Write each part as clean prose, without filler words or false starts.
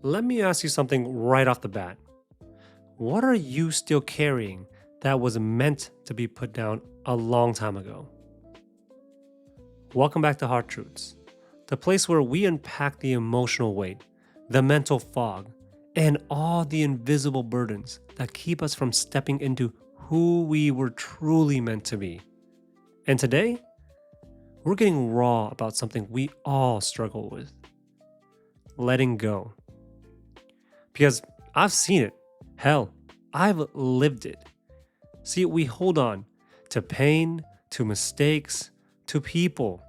Let me ask you something right off the bat. What are you still carrying that was meant to be put down a long time ago? Welcome back to Hard Truths, the place where we unpack the emotional weight, the mental fog, and all the invisible burdens that keep us from stepping into who we were truly meant to be. And today, we're getting raw about something we all struggle with: letting go. Because I've seen it. Hell, I've lived it. See, we hold on to pain, to mistakes, to people,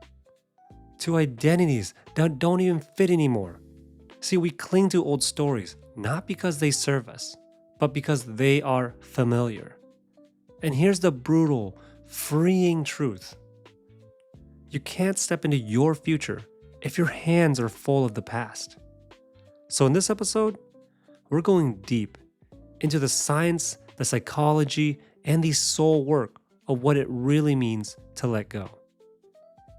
to identities that don't even fit anymore. See, we cling to old stories, not because they serve us, but because they are familiar. And here's the brutal, freeing truth: you can't step into your future if your hands are full of the past. So in this episode, we're going deep into the science, the psychology, and the soul work of what it really means to let go,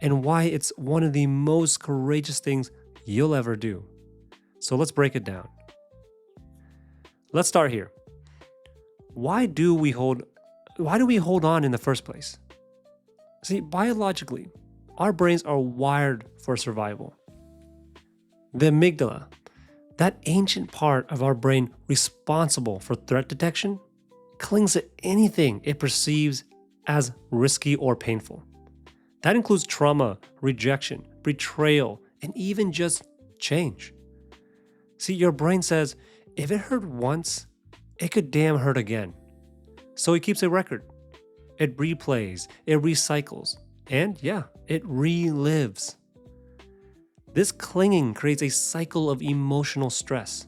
and why it's one of the most courageous things you'll ever do. So let's break it down. Let's start here. Why do we hold on in the first place? See, biologically, our brains are wired for survival. The amygdala, that ancient part of our brain responsible for threat detection, clings to anything it perceives as risky or painful. That includes trauma, rejection, betrayal, and even just change. See, your brain says, if it hurt once, it could damn hurt again. So it keeps a record. It replays, it recycles, and it relives. This clinging creates a cycle of emotional stress.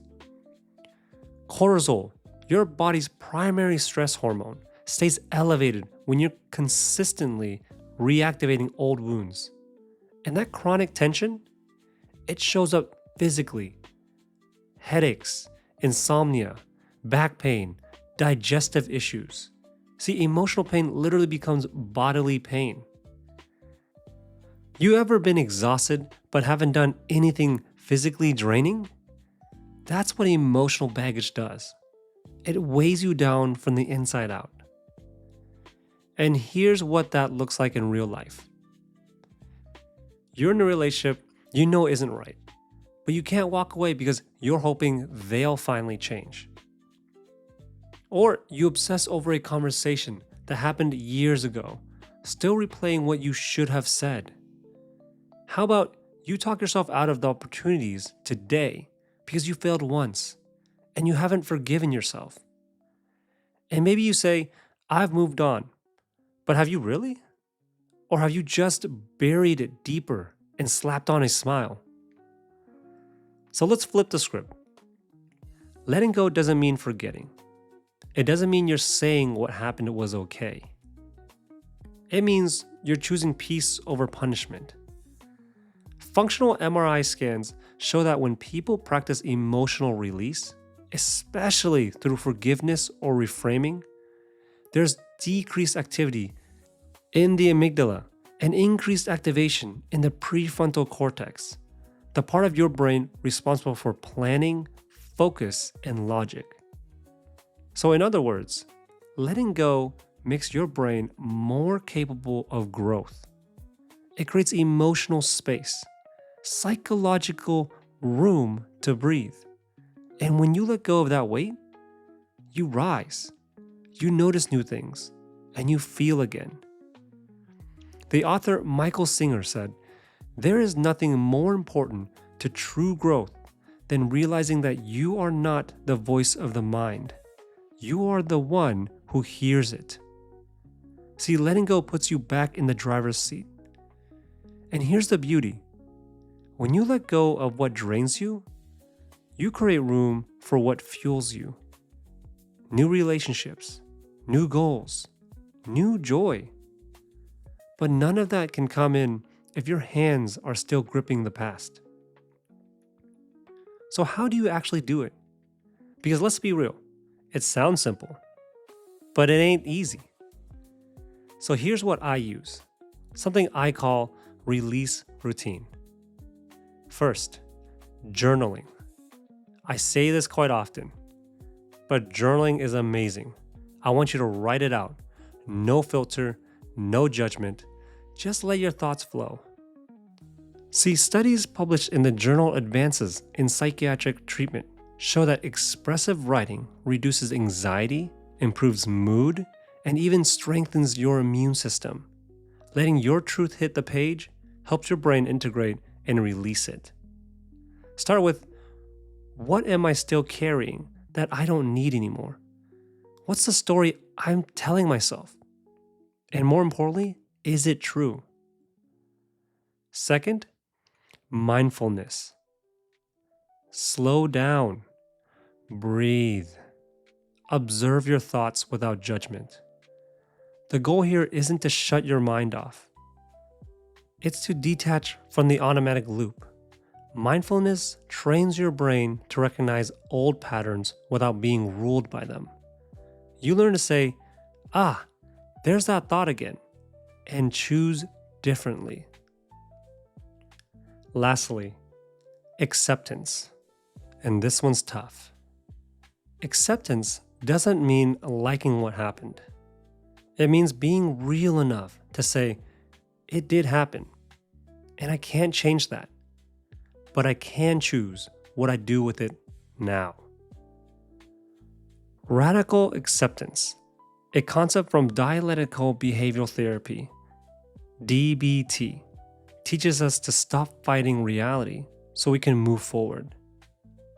Cortisol, your body's primary stress hormone, stays elevated when you're consistently reactivating old wounds. And that chronic tension, it shows up physically. Headaches, insomnia, back pain, digestive issues. See, emotional pain literally becomes bodily pain. You ever been exhausted but haven't done anything physically draining? That's what emotional baggage does. It weighs you down from the inside out. And here's what that looks like in real life. You're in a relationship you know isn't right, but you can't walk away because you're hoping they'll finally change. Or you obsess over a conversation that happened years ago, still replaying what you should have said. How about you talk yourself out of the opportunities today because you failed once and you haven't forgiven yourself? And maybe you say, I've moved on, but have you really? Or have you just buried it deeper and slapped on a smile? So let's flip the script. Letting go doesn't mean forgetting. It doesn't mean you're saying what happened was okay. It means you're choosing peace over punishment. Functional MRI scans show that when people practice emotional release, especially through forgiveness or reframing, there's decreased activity in the amygdala and increased activation in the prefrontal cortex, the part of your brain responsible for planning, focus, and logic. So in other words, letting go makes your brain more capable of growth. It creates emotional space, psychological room to breathe. And when you let go of that weight, you rise, you notice new things, and you feel again. The author Michael Singer said, "There is nothing more important to true growth than realizing that you are not the voice of the mind. You are the one who hears it." See, letting go puts you back in the driver's seat. And here's the beauty. When you let go of what drains you, you create room for what fuels you. New relationships, new goals, new joy. But none of that can come in if your hands are still gripping the past. So how do you actually do it? Because let's be real, it sounds simple, but it ain't easy. So here's what I use, something I call release routine. First, journaling. I say this quite often, but journaling is amazing. I want you to write it out. No filter, no judgment. Just let your thoughts flow. See, studies published in the journal Advances in Psychiatric Treatment show that expressive writing reduces anxiety, improves mood, and even strengthens your immune system. Letting your truth hit the page helps your brain integrate and release it. Start with, what am I still carrying that I don't need anymore? What's the story I'm telling myself? And more importantly, is it true? Second, mindfulness. Slow down, breathe, observe your thoughts without judgment. The goal here isn't to shut your mind off. It's to detach from the automatic loop. Mindfulness trains your brain to recognize old patterns without being ruled by them. You learn to say, there's that thought again, and choose differently. Lastly, acceptance. And this one's tough. Acceptance doesn't mean liking what happened. It means being real enough to say, it did happen, and I can't change that, but I can choose what I do with it now. Radical acceptance, a concept from dialectical behavioral therapy, DBT, teaches us to stop fighting reality so we can move forward.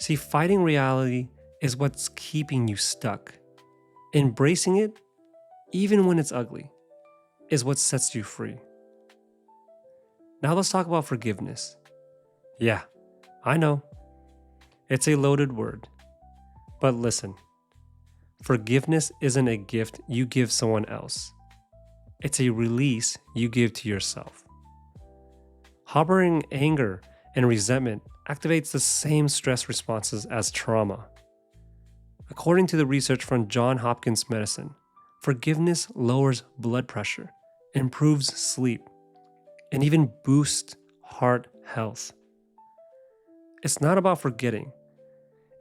See, fighting reality is what's keeping you stuck. Embracing it, even when it's ugly, is what sets you free. Now let's talk about forgiveness. Yeah, I know, it's a loaded word. But listen, forgiveness isn't a gift you give someone else. It's a release you give to yourself. Harboring anger and resentment activates the same stress responses as trauma. According to the research from Johns Hopkins Medicine, forgiveness lowers blood pressure, improves sleep, and even boosts heart health. It's not about forgetting.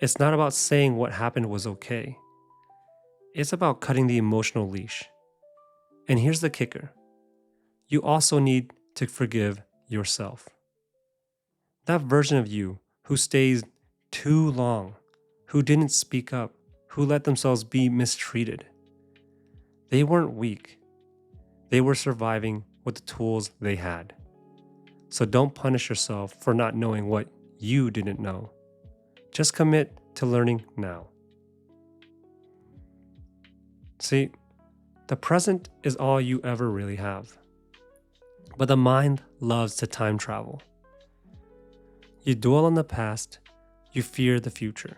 It's not about saying what happened was okay. It's about cutting the emotional leash. And here's the kicker. You also need to forgive yourself. That version of you who stays too long, who didn't speak up, who let themselves be mistreated. They weren't weak. They were surviving with the tools they had. So don't punish yourself for not knowing what you didn't know. Just commit to learning now. See, the present is all you ever really have. But the mind loves to time travel. You dwell on the past, you fear the future.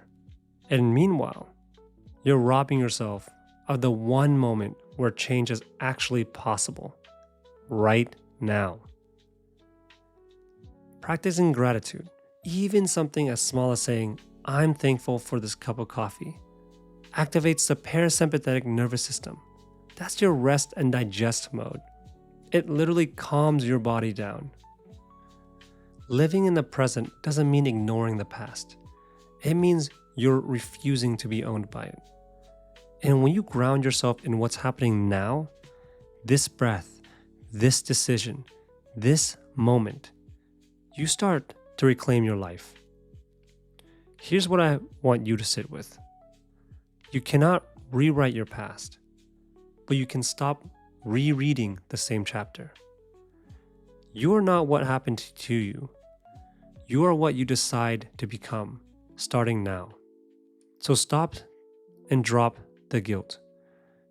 And meanwhile, you're robbing yourself of the one moment where change is actually possible, right now. Practicing gratitude, even something as small as saying, I'm thankful for this cup of coffee, activates the parasympathetic nervous system. That's your rest and digest mode. It literally calms your body down. Living in the present doesn't mean ignoring the past. It means you're refusing to be owned by it. And when you ground yourself in what's happening now, this breath, this decision, this moment, you start to reclaim your life. Here's what I want you to sit with. You cannot rewrite your past, but you can stop rereading the same chapter. You are not what happened to you. You are what you decide to become, starting now. So stop and drop the guilt.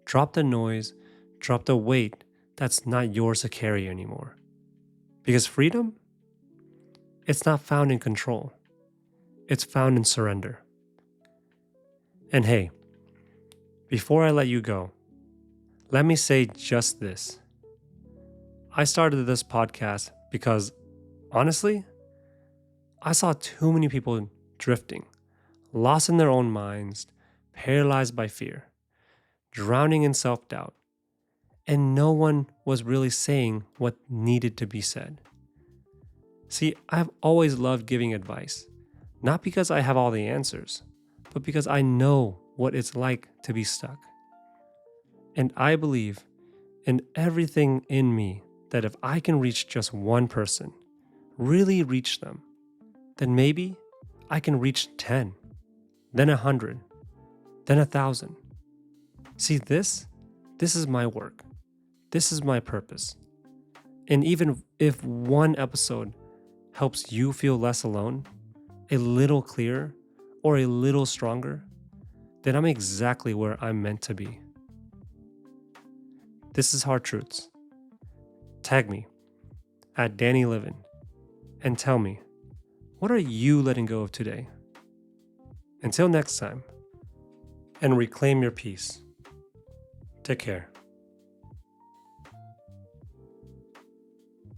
Drop the noise, drop the weight that's not yours to carry anymore. Because freedom, it's not found in control. It's found in surrender. And hey, before I let you go, let me say just this. I started this podcast because, honestly, I saw too many people drifting, lost in their own minds, paralyzed by fear, drowning in self-doubt, and no one was really saying what needed to be said. See, I've always loved giving advice, Not because I have all the answers, but because I know what it's like to be stuck. And I believe in everything in me that if I can reach just one person, really reach them, then maybe I can reach 10, then 100, then 1,000. See, this is my work. This is my purpose. And even if one episode helps you feel less alone, a little clearer, or a little stronger, then I'm exactly where I'm meant to be. This is Hard Truths. Tag me at Danny Livin and tell me, what are you letting go of today? Until next time, and reclaim your peace. Take care.